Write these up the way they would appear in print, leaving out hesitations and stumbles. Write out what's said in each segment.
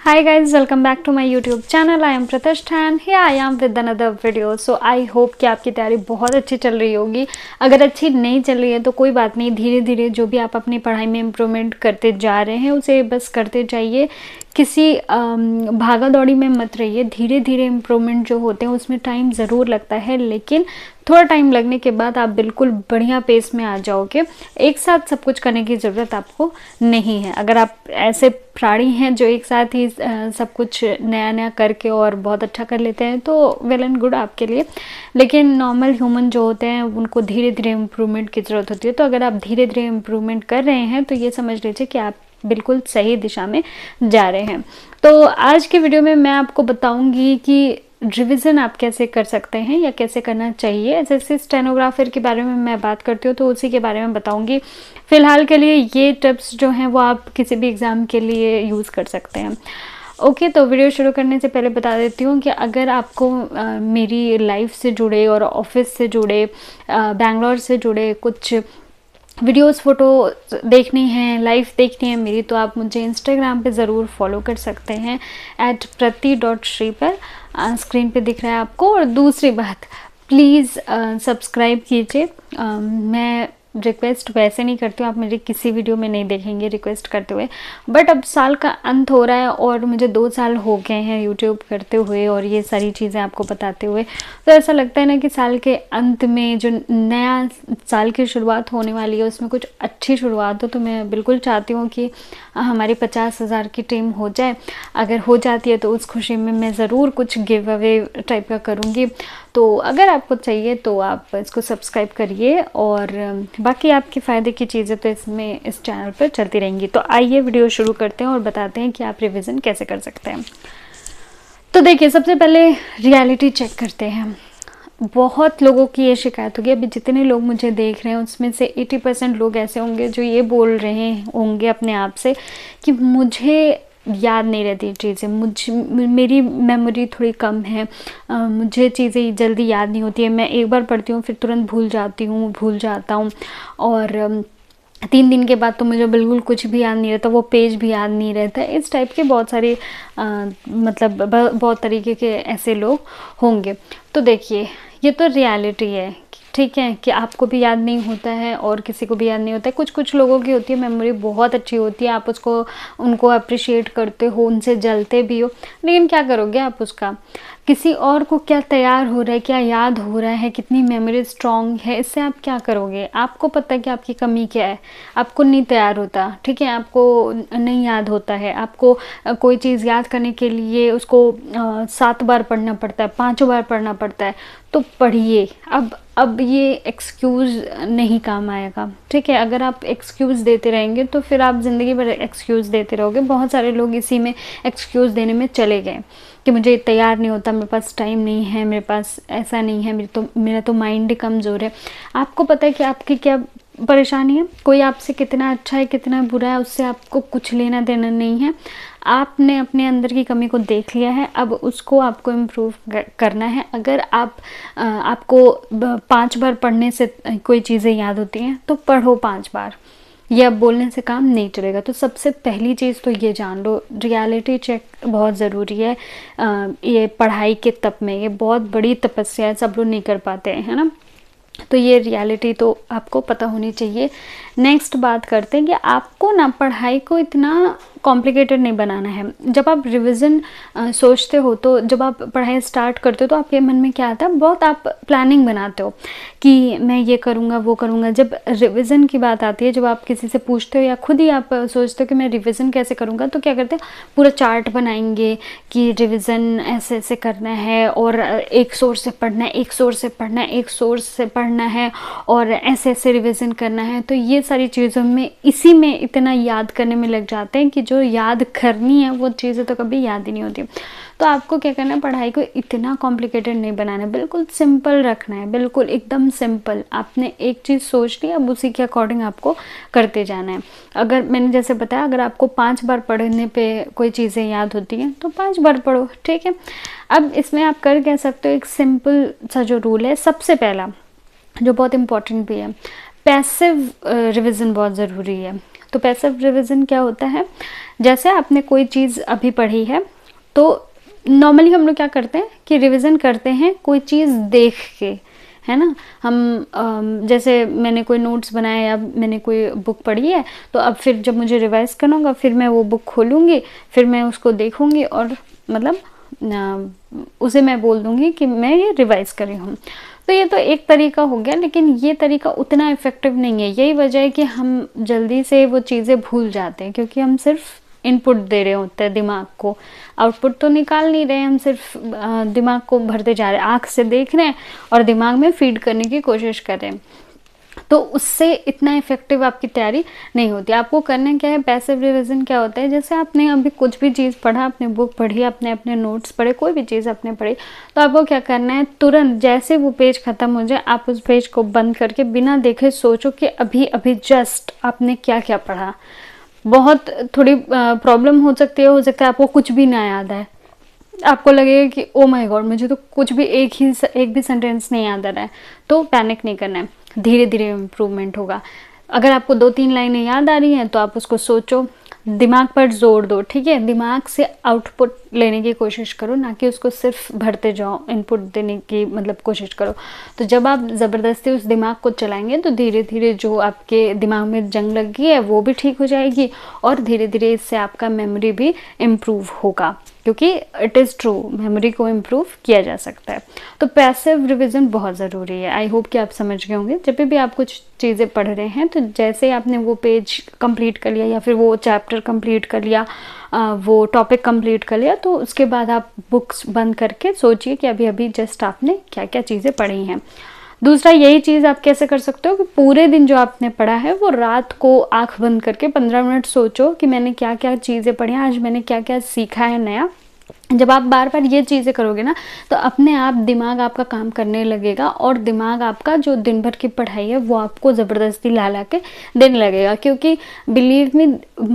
Hi guys, welcome back to my YouTube channel. I am Pratishtha and here I am with another video. So I hope कि आपकी तैयारी बहुत अच्छी चल रही होगी। अगर अच्छी नहीं चल रही है तो कोई बात नहीं, धीरे धीरे जो भी आप अपनी पढ़ाई में इम्प्रूवमेंट करते जा रहे हैं उसे बस करते जाइए। किसी भागा दौड़ी में मत रहिए। धीरे धीरे इम्प्रूवमेंट जो होते हैं उसमें टाइम ज़रूर लगता है, लेकिन थोड़ा टाइम लगने के बाद आप बिल्कुल बढ़िया पेस में आ जाओगे। एक साथ सब कुछ करने की ज़रूरत आपको नहीं है। अगर आप ऐसे प्राणी हैं जो एक साथ ही सब कुछ नया नया करके और बहुत अच्छा कर लेते हैं तो वेल एंड गुड आपके लिए, लेकिन नॉर्मल ह्यूमन जो होते हैं उनको धीरे धीरे इम्प्रूवमेंट की ज़रूरत होती है। तो अगर आप धीरे धीरे इम्प्रूवमेंट कर रहे हैं तो ये समझ लीजिए कि आप बिल्कुल सही दिशा में जा रहे हैं। तो आज के वीडियो में मैं आपको बताऊंगी कि रिवीजन आप कैसे कर सकते हैं या कैसे करना चाहिए। एसएससी स्टेनोग्राफर के बारे में मैं बात करती हूँ तो उसी के बारे में बताऊंगी। फिलहाल के लिए ये टिप्स जो हैं वो आप किसी भी एग्ज़ाम के लिए यूज़ कर सकते हैं। ओके, तो वीडियो शुरू करने से पहले बता देती हूँ कि अगर आपको मेरी लाइफ से जुड़े और ऑफिस से जुड़े बैंगलोर से जुड़े कुछ वीडियोस फ़ोटो देखनी है, लाइव देखनी है मेरी, तो आप मुझे इंस्टाग्राम पे ज़रूर फॉलो कर सकते हैं @prati.shri पर, स्क्रीन पे दिख रहा है आपको। और दूसरी बात, प्लीज़ सब्सक्राइब कीजिए। मैं रिक्वेस्ट वैसे नहीं करती हूँ, आप मेरी किसी वीडियो में नहीं देखेंगे रिक्वेस्ट करते हुए, बट अब साल का अंत हो रहा है और मुझे 2 साल हो गए हैं यूट्यूब करते हुए और ये सारी चीज़ें आपको बताते हुए। तो ऐसा लगता है ना कि साल के अंत में जो नया साल की शुरुआत होने वाली है उसमें कुछ अच्छी शुरुआत हो। तो मैं बिल्कुल चाहती हूँ कि हमारी 50,000 की टीम हो जाए। अगर हो जाती है तो उस खुशी में मैं ज़रूर कुछ गिव अवे टाइप का करूँगी। तो अगर आपको चाहिए तो आप इसको सब्सक्राइब करिए और बाकी आपके फ़ायदे की चीज़ें तो इसमें इस चैनल पर चलती रहेंगी। तो आइए वीडियो शुरू करते हैं और बताते हैं कि आप रिवीजन कैसे कर सकते हैं। तो देखिए, सबसे पहले रियलिटी चेक करते हैं। बहुत लोगों की ये शिकायत होगी, अभी जितने लोग मुझे देख रहे हैं उसमें से 80% लोग ऐसे होंगे जो ये बोल रहे होंगे अपने आप से कि मुझे याद नहीं रहती चीज़ें, मेरी मेमोरी थोड़ी कम है, मुझे चीज़ें जल्दी याद नहीं होती है, मैं एक बार पढ़ती हूँ फिर तुरंत भूल जाता हूँ और 3 दिन के बाद तो मुझे बिल्कुल कुछ भी याद नहीं रहता, वो पेज भी याद नहीं रहता। इस टाइप के बहुत सारे मतलब बहुत तरीके के ऐसे लोग होंगे। तो देखिए, ये तो रियलिटी है, ठीक है, कि आपको भी याद नहीं होता है और किसी को भी याद नहीं होता है। कुछ लोगों की होती है मेमोरी बहुत अच्छी होती है, आप उनको अप्रिशिएट करते हो, उनसे जलते भी हो, लेकिन क्या करोगे आप उसका। किसी और को क्या तैयार हो रहा है, क्या याद हो रहा है, कितनी मेमोरी स्ट्रॉन्ग है, इससे आप क्या करोगे। आपको पता है कि आपकी कमी क्या है, आपको नहीं तैयार होता, ठीक है, आपको नहीं याद होता है। आपको कोई चीज़ याद करने के लिए उसको 7 बार पढ़ना पड़ता है, 5 बार पढ़ना पड़ता है। तो पढ़िए। अब ये एक्सक्यूज़ नहीं काम आएगा, ठीक है। अगर आप एक्सक्यूज़ देते रहेंगे तो फिर आप ज़िंदगी भर एक्सक्यूज़ देते रहोगे। बहुत सारे लोग इसी में एक्सक्यूज़ देने में चले गए कि मुझे तैयार नहीं होता, मेरे पास टाइम नहीं है, मेरे पास ऐसा नहीं है, मेरा तो माइंड कमज़ोर है। आपको पता है कि आपकी क्या परेशानी है। कोई आपसे कितना अच्छा है कितना बुरा है उससे आपको कुछ लेना देना नहीं है। आपने अपने अंदर की कमी को देख लिया है, अब उसको आपको इम्प्रूव करना है। अगर आपको 5 बार पढ़ने से कोई चीज़ें याद होती हैं तो पढ़ो 5 बार। ये अब बोलने से काम नहीं चलेगा। तो सबसे पहली चीज़ तो ये जान लो, रियलिटी चेक बहुत ज़रूरी है। ये पढ़ाई के तप में ये बहुत बड़ी तपस्या है, सब लोग नहीं कर पाते हैं, है ना। तो ये रियलिटी तो आपको पता होनी चाहिए। नेक्स्ट बात करते हैं कि आपको ना पढ़ाई को इतना कॉम्प्लिकेटेड नहीं बनाना है। जब आप रिवीजन सोचते हो तो जब आप पढ़ाई स्टार्ट करते हो तो आपके मन में क्या आता है, बहुत आप प्लानिंग बनाते हो कि मैं ये करूँगा वो करूँगा। जब रिवीजन की बात आती है, जब आप किसी से पूछते हो या खुद ही आप सोचते हो कि मैं रिवीजन कैसे करूँगा, तो क्या करते हैं, पूरा चार्ट बनाएंगे कि रिवीजन ऐसे ऐसे करना है और एक सोर्स से पढ़ना है, एक सोर्स से पढ़ना है, एक सोर्स से पढ़ना है और ऐसे ऐसे रिवीजन करना है। तो ये सारी चीज़ों में इसी में इतना याद करने में लग जाते हैं कि जो याद करनी है वो चीज़ें तो कभी याद ही नहीं होती। तो आपको क्या करना है, पढ़ाई को इतना कॉम्प्लिकेटेड नहीं बनाना है, बिल्कुल सिंपल रखना है, बिल्कुल एकदम सिंपल। आपने एक चीज़ सोच ली, अब उसी के अकॉर्डिंग आपको करते जाना है। अगर मैंने जैसे बताया, अगर आपको 5 बार पढ़ने पे कोई चीज़ें याद होती हैं तो 5 बार पढ़ो, ठीक है। अब इसमें आप कर कह सकते हो, एक सिंपल सा जो रूल है, सबसे पहला जो बहुत इम्पॉर्टेंट भी है, पैसिव रिवीजन बहुत ज़रूरी है। तो पैसिव रिवीजन क्या होता है, जैसे आपने कोई चीज़ अभी पढ़ी है तो नॉर्मली हम लोग क्या करते हैं कि रिवीजन करते हैं कोई चीज़ देख के, है ना। हम जैसे मैंने कोई नोट्स बनाए या मैंने कोई बुक पढ़ी है, तो अब फिर जब मुझे रिवाइज करना होगा फिर मैं वो बुक खोलूँगी, फिर मैं उसको देखूँगी और मतलब उसे मैं बोल दूँगी कि मैं ये रिवाइज करी हूँ। तो ये तो एक तरीका हो गया, लेकिन ये तरीका उतना इफ़ेक्टिव नहीं है। यही वजह है कि हम जल्दी से वो चीज़ें भूल जाते हैं, क्योंकि हम सिर्फ इनपुट दे रहे होते हैं दिमाग को, आउटपुट तो निकाल नहीं रहे, हम सिर्फ दिमाग को भरते जा रहे हैं, आँख से देख रहे हैं और दिमाग में फीड करने की कोशिश कर रहे हैं। तो उससे इतना इफेक्टिव आपकी तैयारी नहीं होती। आपको करना क्या है, पैसिव रिवीजन क्या होता है, जैसे आपने अभी कुछ भी चीज़ पढ़ा, आपने बुक पढ़ी, आपने अपने नोट्स पढ़े, कोई भी चीज़ आपने पढ़ी, तो आपको क्या करना है, तुरंत जैसे वो पेज ख़त्म हो जाए आप उस पेज को बंद करके बिना देखे सोचो कि अभी अभी जस्ट आपने क्या क्या पढ़ा। बहुत थोड़ी प्रॉब्लम हो सकती है, आपको कुछ भी ना याद है, आपको लगेगा कि ओ माय गॉड मुझे तो कुछ भी एक भी सेंटेंस नहीं याद आ रहा है। तो पैनिक नहीं करना है, धीरे धीरे इम्प्रूवमेंट होगा। अगर आपको 2-3 लाइनें याद आ रही हैं तो आप उसको सोचो, दिमाग पर जोर दो, ठीक है। दिमाग से आउटपुट लेने की कोशिश करो, ना कि उसको सिर्फ भरते जाओ, इनपुट देने की मतलब कोशिश करो। तो जब आप ज़बरदस्ती उस दिमाग को चलाएंगे तो धीरे धीरे जो आपके दिमाग में जंग लगी है वो भी ठीक हो जाएगी, और धीरे धीरे इससे आपका मेमोरी भी इम्प्रूव होगा, क्योंकि इट इज़ ट्रू, मेमोरी को इम्प्रूव किया जा सकता है। तो पैसिव रिवीजन बहुत ज़रूरी है। आई होप कि आप समझ गए होंगे। जब भी आप कुछ चीज़ें पढ़ रहे हैं तो जैसे आपने वो पेज कंप्लीट कर लिया या फिर वो चैप्टर कंप्लीट कर लिया, वो टॉपिक कंप्लीट कर लिया, तो उसके बाद आप बुक्स बंद करके सोचिए कि अभी अभी जस्ट आपने क्या क्या चीज़ें पढ़ी हैं। दूसरा यही चीज़ आप कैसे कर सकते हो कि पूरे दिन जो आपने पढ़ा है वो रात को आंख बंद करके 15 मिनट सोचो कि मैंने क्या क्या चीज़ें पढ़ी हैं, आज मैंने क्या क्या सीखा है नया। जब आप बार बार ये चीज़ें करोगे ना तो अपने आप दिमाग आपका काम करने लगेगा, और दिमाग आपका जो दिन भर की पढ़ाई है वो आपको ज़बरदस्ती ला ला के देने लगेगा। क्योंकि बिलीव मी,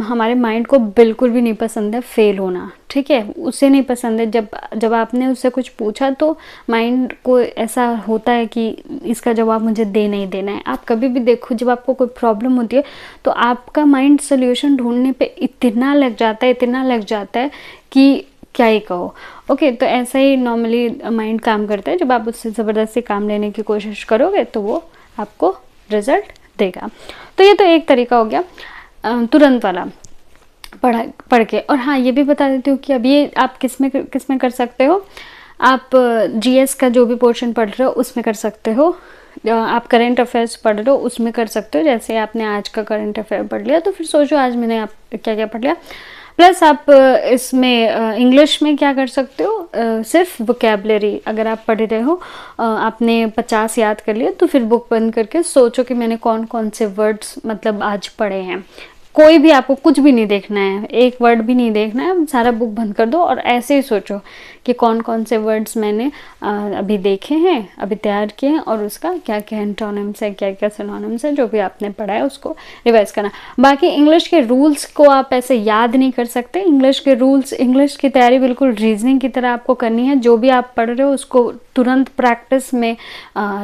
हमारे माइंड को बिल्कुल भी नहीं पसंद है फेल होना, ठीक है। उसे नहीं पसंद है। जब आपने उससे कुछ पूछा तो माइंड को ऐसा होता है कि इसका जवाब मुझे देना ही देना है। आप कभी भी देखो, जब आपको कोई प्रॉब्लम होती है तो आपका माइंड सोल्यूशन ढूंढने पे इतना लग जाता है कि क्या ही कहो। ओके, तो ऐसा ही नॉर्मली माइंड काम करता है। जब आप उससे ज़बरदस्ती काम लेने की कोशिश करोगे तो वो आपको रिजल्ट देगा। तो ये तो एक तरीका हो गया तुरंत वाला पढ़ के। और हाँ, ये भी बता देती हूँ कि अब ये आप किस में कर सकते हो। आप जीएस का जो भी पोर्शन पढ़ रहे हो उसमें कर सकते हो, आप करंट अफेयर्स पढ़ रहे हो उसमें कर सकते हो। जैसे आपने आज का करंट अफेयर पढ़ लिया तो फिर सोचो आज मैंने आप क्या क्या पढ़ लिया। प्लस आप इसमें इंग्लिश में क्या कर सकते हो, सिर्फ वोकैबलरी अगर आप पढ़ रहे हो, आपने 50 याद कर लिया तो फिर बुक बंद करके सोचो कि मैंने कौन कौन से वर्ड्स मतलब आज पढ़े हैं। कोई भी, आपको कुछ भी नहीं देखना है, एक वर्ड भी नहीं देखना है, सारा बुक बंद कर दो और ऐसे ही सोचो कि कौन कौन से वर्ड्स मैंने अभी देखे हैं, अभी तैयार किए हैं, और उसका क्या क्या एंटोनिम्स है, क्या क्या सिनोनिम्स है, जो भी आपने पढ़ा है उसको रिवाइज करना। बाकी इंग्लिश के रूल्स को आप ऐसे याद नहीं कर सकते। इंग्लिश के रूल्स, इंग्लिश की तैयारी बिल्कुल रीजनिंग की तरह आपको करनी है। जो भी आप पढ़ रहे हो उसको तुरंत प्रैक्टिस में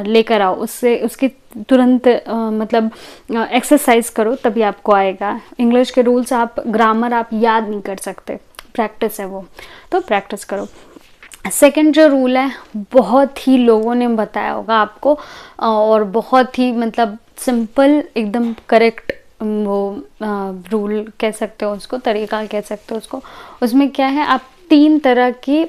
लेकर आओ, उसकी तुरंत मतलब एक्सरसाइज करो, तभी आपको आएगा। इंग्लिश के रूल्स, आप ग्रामर आप याद नहीं कर सकते, प्रैक्टिस है वो, तो प्रैक्टिस करो। सेकंड जो रूल है, बहुत ही लोगों ने बताया होगा आपको, और बहुत ही मतलब सिंपल, एकदम करेक्ट वो रूल कह सकते हो उसको, तरीका कह सकते हो उसको। उसमें क्या है, आप 3 तरह की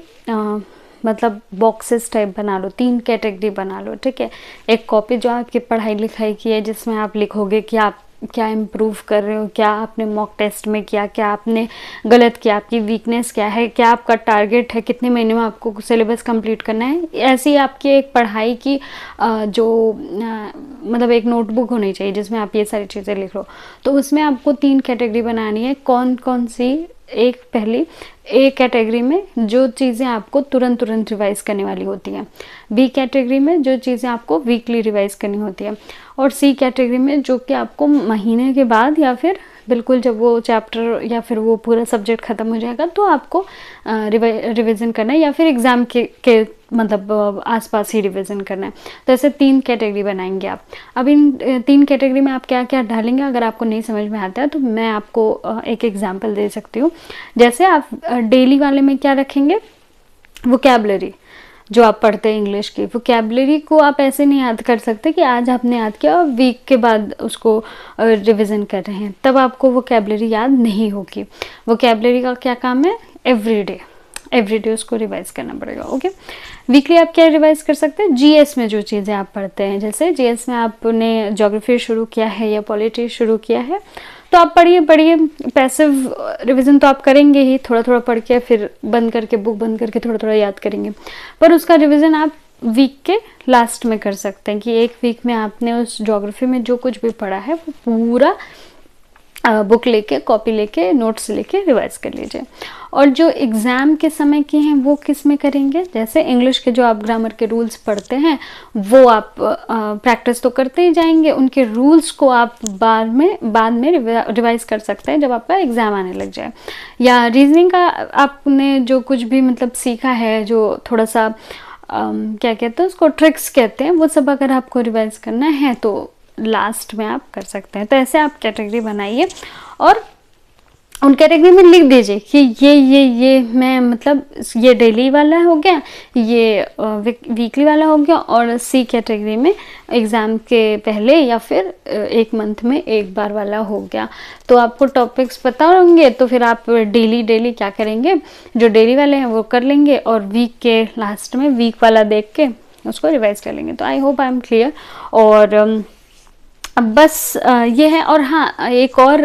मतलब बॉक्सेस टाइप बना लो, 3 कैटेगरी बना लो, ठीक है। एक कॉपी जो आपकी पढ़ाई लिखाई की है, जिसमें आप लिखोगे कि आप क्या इम्प्रूव कर रहे हो, क्या आपने मॉक टेस्ट में किया, क्या आपने गलत किया, आपकी वीकनेस क्या है, क्या आपका टारगेट है, कितने महीने में आपको सिलेबस कंप्लीट करना है। ऐसी आपकी एक पढ़ाई की जो मतलब एक नोटबुक होनी चाहिए जिसमें आप ये सारी चीज़ें लिख लो। तो उसमें आपको 3 कैटेगरी बनानी है। कौन कौन सी? एक पहली ए कैटेगरी में जो चीज़ें आपको तुरंत रिवाइज करने वाली होती हैं, बी कैटेगरी में जो चीज़ें आपको वीकली रिवाइज करनी होती है, और सी कैटेगरी में जो कि आपको महीने के बाद या फिर बिल्कुल जब वो चैप्टर या फिर वो पूरा सब्जेक्ट ख़त्म हो जाएगा तो आपको रिवीजन करना है, या फिर एग्ज़ाम के मतलब आसपास ही रिवीजन करना है। तो ऐसे 3 कैटेगरी बनाएंगे आप। अब इन 3 कैटेगरी में आप क्या क्या डालेंगे, अगर आपको नहीं समझ में आता है तो मैं आपको एक एग्जांपल दे सकती हूँ। जैसे आप डेली वाले में क्या रखेंगे, वोकैबुलरी जो आप पढ़ते हैं इंग्लिश की, वोकैबुलरी को आप ऐसे नहीं याद कर सकते कि आज आपने याद किया और वीक के बाद उसको रिवीजन कर रहे हैं, तब आपको वोकैबुलरी याद नहीं होगी। वोकैबुलरी का क्या काम है, एवरीडे उसको रिवाइज करना पड़ेगा। ओके, वीकली आप क्या रिवाइज कर सकते हैं, जीएस में जो चीज़ें आप पढ़ते हैं, जैसे जीएस में आपने ज्योग्राफी शुरू किया है या पॉलिटी शुरू किया है तो आप पढ़िए। पैसिव रिवीजन तो आप करेंगे ही, थोड़ा थोड़ा पढ़ के फिर बंद करके बुक बंद करके थोड़ा थोड़ा याद करेंगे, पर उसका रिवीजन आप वीक के लास्ट में कर सकते हैं कि एक वीक में आपने उस ज्योग्राफी में जो कुछ भी पढ़ा है वो पूरा बुक लेके, कॉपी लेके, नोट्स लेके रिवाइज कर लीजिए। और जो एग्ज़ाम के समय के हैं वो किस में करेंगे, जैसे इंग्लिश के जो आप ग्रामर के रूल्स पढ़ते हैं वो आप प्रैक्टिस तो करते ही जाएंगे, उनके रूल्स को आप बाद में रिवाइज कर सकते हैं जब आपका एग्ज़ाम आने लग जाए। या रीजनिंग का आपने जो कुछ भी मतलब सीखा है, जो थोड़ा सा क्या कहते हैं उसको, ट्रिक्स कहते हैं, वो सब अगर आपको रिवाइज करना है तो लास्ट में आप कर सकते हैं। तो ऐसे आप कैटेगरी बनाइए और उन कैटेगरी में लिख दीजिए कि ये मैं मतलब ये डेली वाला हो गया, ये वीकली वाला हो गया, और सी कैटेगरी में एग्ज़ाम के पहले या फिर एक मंथ में एक बार वाला हो गया। तो आपको टॉपिक्स पता होंगे तो फिर आप डेली क्या करेंगे, जो डेली वाले हैं वो कर लेंगे और वीक के लास्ट में वीक वाला देख के उसको रिवाइज कर लेंगे। तो I hope I am clear. और अब बस ये है। और हाँ, एक और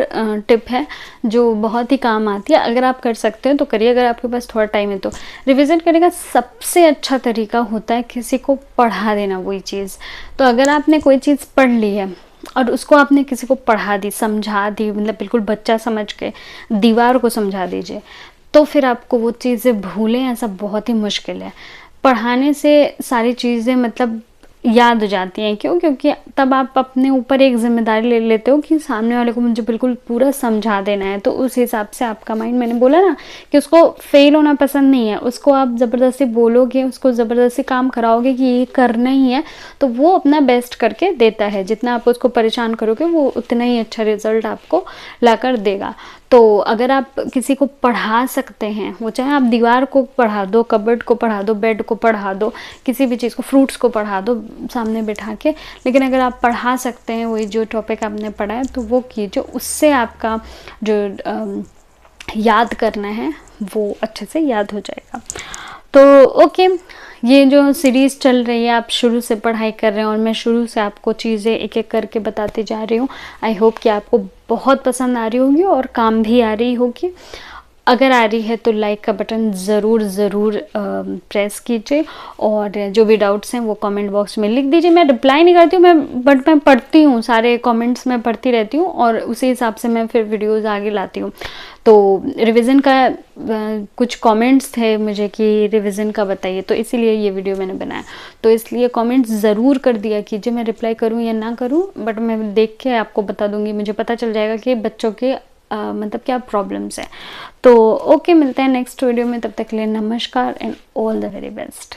टिप है जो बहुत ही काम आती है, अगर आप कर सकते हो तो करिए, अगर आपके पास थोड़ा टाइम है तो। रिवीजन करने का सबसे अच्छा तरीका होता है किसी को पढ़ा देना वही चीज़। तो अगर आपने कोई चीज़ पढ़ ली है और उसको आपने किसी को पढ़ा दी, समझा दी, मतलब बिल्कुल बच्चा समझ के दीवार को समझा दीजिए, तो फिर आपको वो चीज़ें भूलें ऐसा बहुत ही मुश्किल है। पढ़ाने से सारी चीज़ें मतलब याद हो जाती हैं। क्यों? क्योंकि तब आप अपने ऊपर एक जिम्मेदारी ले लेते हो कि सामने वाले को मुझे बिल्कुल पूरा समझा देना है। तो उस हिसाब से आपका माइंड, मैंने बोला ना कि उसको फेल होना पसंद नहीं है, उसको आप ज़बरदस्ती बोलोगे, उसको ज़बरदस्ती काम कराओगे कि ये करना ही है, तो वो अपना बेस्ट करके देता है। जितना आप उसको परेशान करोगे वो उतना ही अच्छा रिजल्ट आपको ला कर देगा। तो अगर आप किसी को पढ़ा सकते हैं, वो चाहे आप दीवार को पढ़ा दो, कबर्ड को पढ़ा दो, बेड को पढ़ा दो, किसी भी चीज़ को, फ्रूट्स को पढ़ा दो सामने बैठा के, लेकिन अगर आप पढ़ा सकते हैं वही जो टॉपिक आपने पढ़ा है तो वो कीजिए। उससे आपका जो याद करना है वो अच्छे से याद हो जाएगा। तो ओके, ये जो सीरीज़ चल रही है, आप शुरू से पढ़ाई कर रहे हैं और मैं शुरू से आपको चीज़ें एक एक करके बताती जा रही हूँ। आई होप कि आपको बहुत पसंद आ रही होगी और काम भी आ रही होगी। अगर आ रही है तो लाइक का बटन ज़रूर प्रेस कीजिए, और जो भी डाउट्स हैं वो कमेंट बॉक्स में लिख दीजिए। मैं रिप्लाई नहीं करती हूँ, बट मैं पढ़ती हूँ, सारे कमेंट्स मैं पढ़ती रहती हूँ और उसी हिसाब से मैं फिर वीडियोस आगे लाती हूँ। तो रिवीजन का कुछ कमेंट्स थे मुझे कि रिवीजन का बताइए, तो इसीलिए ये वीडियो मैंने बनाया। तो इसलिए कमेंट्स ज़रूर कर दिया कीजिए, मैं रिप्लाई करूँ या ना करूँ, बट मैं देख के आपको बता दूँगी, मुझे पता चल जाएगा कि बच्चों के मतलब क्या प्रॉब्लम्स है। तो ओके, मिलते हैं नेक्स्ट वीडियो में, तब तक के लिए नमस्कार and all the very best.